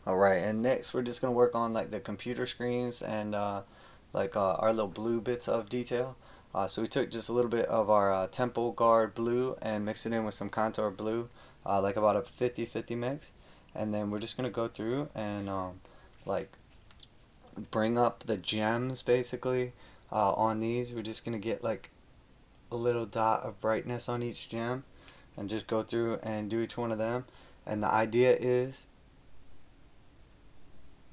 Alright, and next we're just going to work on like the computer screens and our little blue bits of detail. So we took just a little bit of our temple guard blue and mixed it in with some contour blue, like about a 50-50 mix. And then we're just going to go through and like bring up the gems basically on these. We're just going to get like a little dot of brightness on each gem and just go through and do each one of them. And the idea is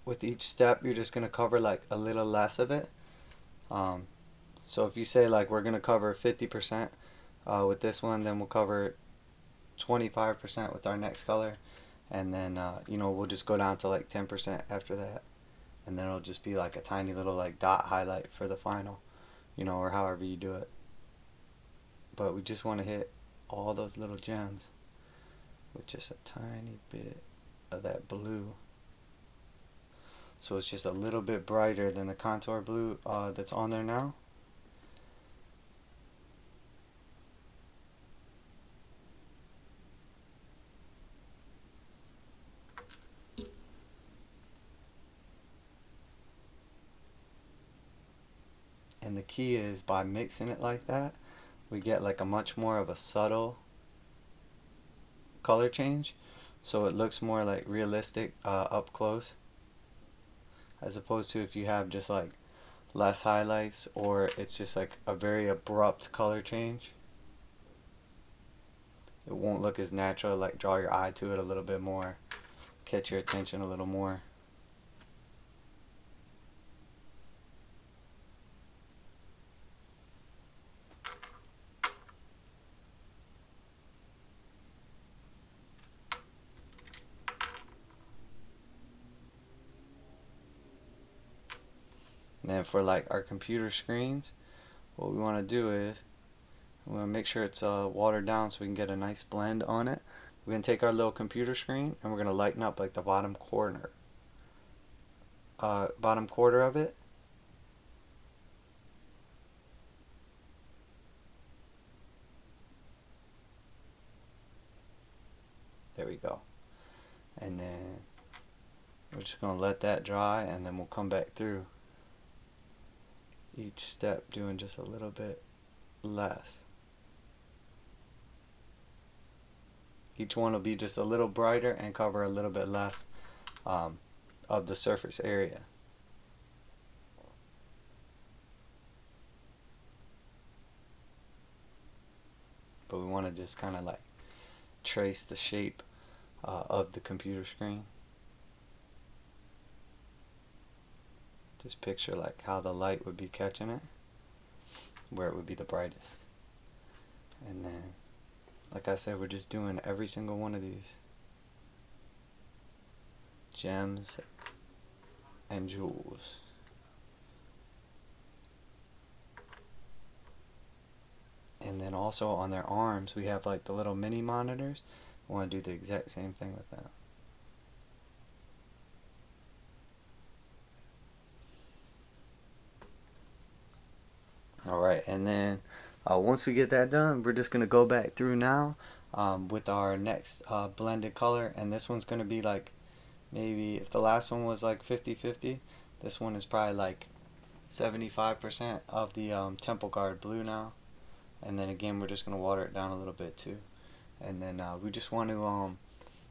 with each step you're just going to cover like a little less of it. um, so if you say like we're going to cover 50% with this one, then we'll cover 25% with our next color, and then we'll just go down to like 10% after that, and then it'll just be like a tiny little like dot highlight for the final, or however you do it. But we just want to hit all those little gems with just a tiny bit of that blue. So it's just a little bit brighter than the contour blue that's on there now. And the key is by mixing it like that, we get like a much more of a subtle color change. So it looks more like realistic up close, as opposed to if you have just like less highlights or it's just like a very abrupt color change. It won't look as natural, like draw your eye to it a little bit more, catch your attention a little more. And then for like our computer screens, what we want to do is we want to make sure it's watered down so we can get a nice blend on it. We're going to take our little computer screen and we're going to lighten up like the bottom quarter of it. There we go. And then we're just going to let that dry, and then we'll come back through each step doing just a little bit less. Each one will be just a little brighter and cover a little bit less of the surface area. But we want to just kind of like trace the shape of the computer screen. Just picture like how the light would be catching it, where it would be the brightest. And then, like I said, we're just doing every single one of these gems and jewels. And then also on their arms, we have like the little mini monitors. We want to do the exact same thing with that. Alright, and then once we get that done, we're just going to go back through now with our next blended color. And this one's going to be like, maybe if the last one was like 50-50, this one is probably like 75% of the temple guard blue now. And then again, we're just going to water it down a little bit too. And then we just want to,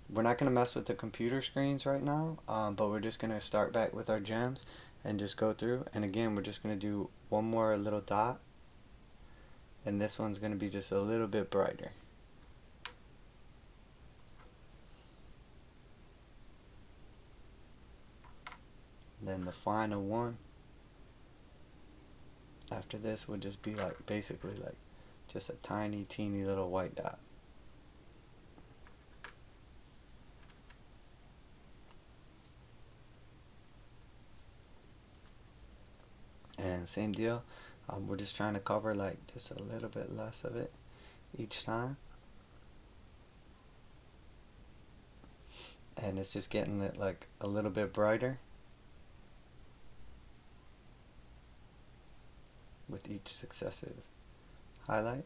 we're not going to mess with the computer screens right now, but we're just going to start back with our gems and just go through. And again, we're just going to do one more little dot, and this one's going to be just a little bit brighter. Then the final one after this would just be like basically like just a tiny teeny little white dot. And same deal, we're just trying to cover like just a little bit less of it each time. And it's just getting it like a little bit brighter with each successive highlight.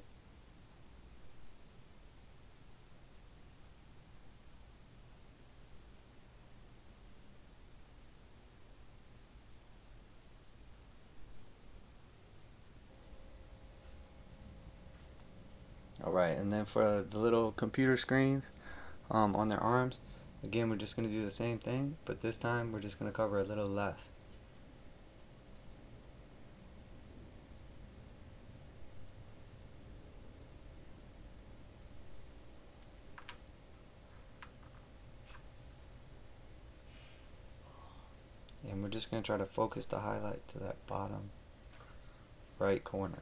Alright, and then for the little computer screens on their arms, again we're just going to do the same thing, but this time we're just going to cover a little less. And we're just going to try to focus the highlight to that bottom right corner.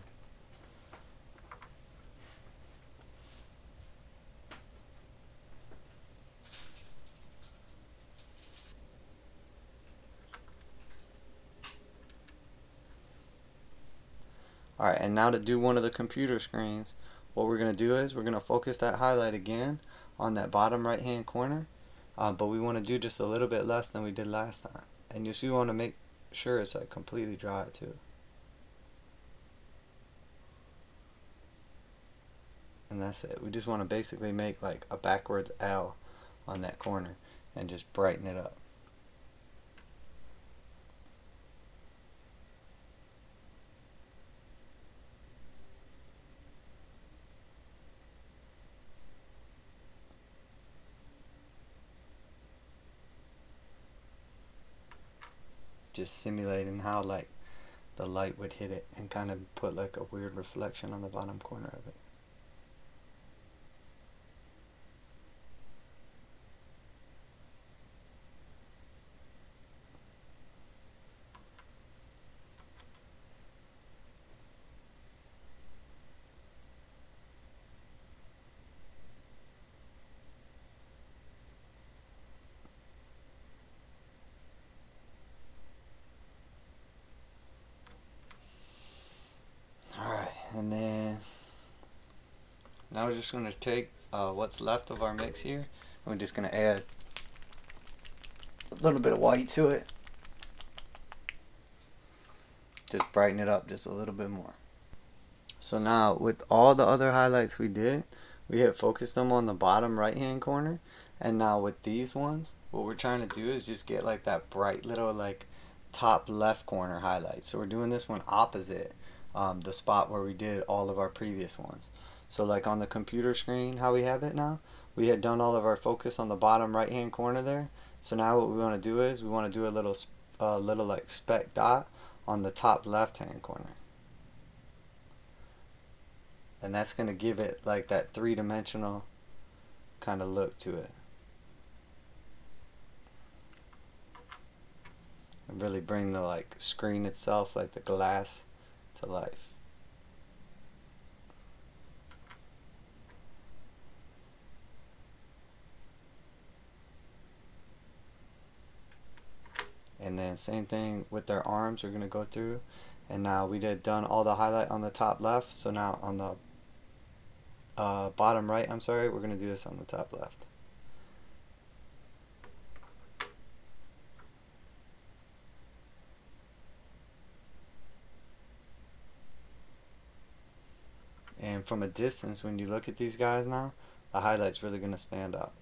Alright, and now to do one of the computer screens, what we're going to do is we're going to focus that highlight again on that bottom right hand corner, but we want to do just a little bit less than we did last time. And you see, we want to make sure it's like completely dry too. And that's it. We just want to basically make like a backwards L on that corner and just brighten it up. Just simulating how like the light would hit it and kind of put like a weird reflection on the bottom corner of it. Alright, and then now we're just going to take what's left of our mix here, and we're just going to add a little bit of white to it. Just brighten it up just a little bit more. So now with all the other highlights we did, we have focused them on the bottom right hand corner, and now with these ones, what we're trying to do is just get like that bright little like top left corner highlight. So we're doing this one opposite the spot where we did all of our previous ones. So like on the computer screen, how we have it now, we had done all of our focus on the bottom right hand corner there. So now what we want to do is we want to do a little like speck dot on the top left hand corner. And that's going to give it like that three-dimensional kind of look to it. And really bring the like screen itself, like the glass, to life. And then same thing with their arms, we're going to go through. And now we done all the highlight on the top left, so now on the bottom right, we're going to do this on the top left. And from a distance, when you look at these guys now, the highlight's really going to stand out.